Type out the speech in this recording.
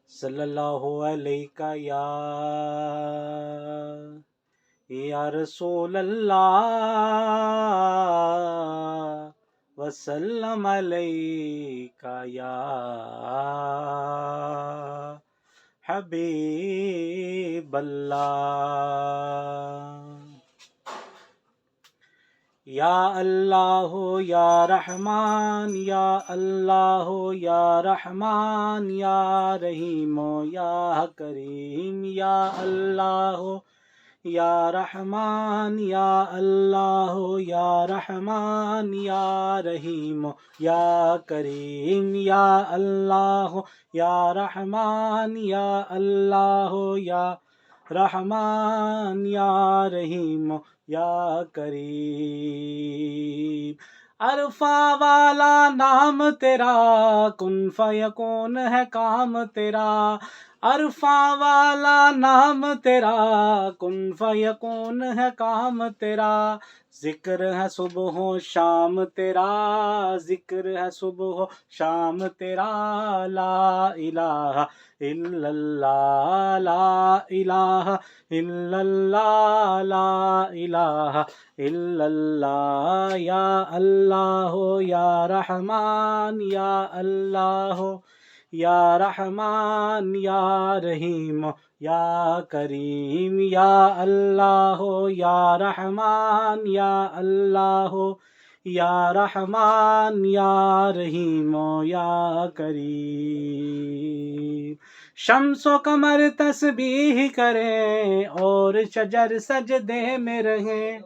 صلی اللہ علیہ یا رسول اللہ وسلم علیکہ یا حبیب اللہ یا اللہ یا رحمان یا اللہ یا رحمان یا رحیم یا کریم یا اللہ یا رحمان یا اللہ یا رحمان یا رحیم یا کریم یا اللہ یا رحمان یا اللہ یا رحمان یا رحیم یا کریم عرفاں والا نام تیرا کن فیکون ہے کام تیرا عرفاں والا نام تیرا کن فیکون ہے کام تیرا ذکر ہے صبح و شام تیرا ذکر ہے صبح و شام تیرا لا الہ الا اللہ لا الہ الا اللہ لا الہ الا اللہ یا اللہ یا رحمان یا اللہ یا رحمان یا رحیم یا کریم یا اللہ یا رحمان یا اللہ یا رحمان یا رحیم یا کریم شمس و قمر تسبیح کریں اور شجر سجدے میں رہیں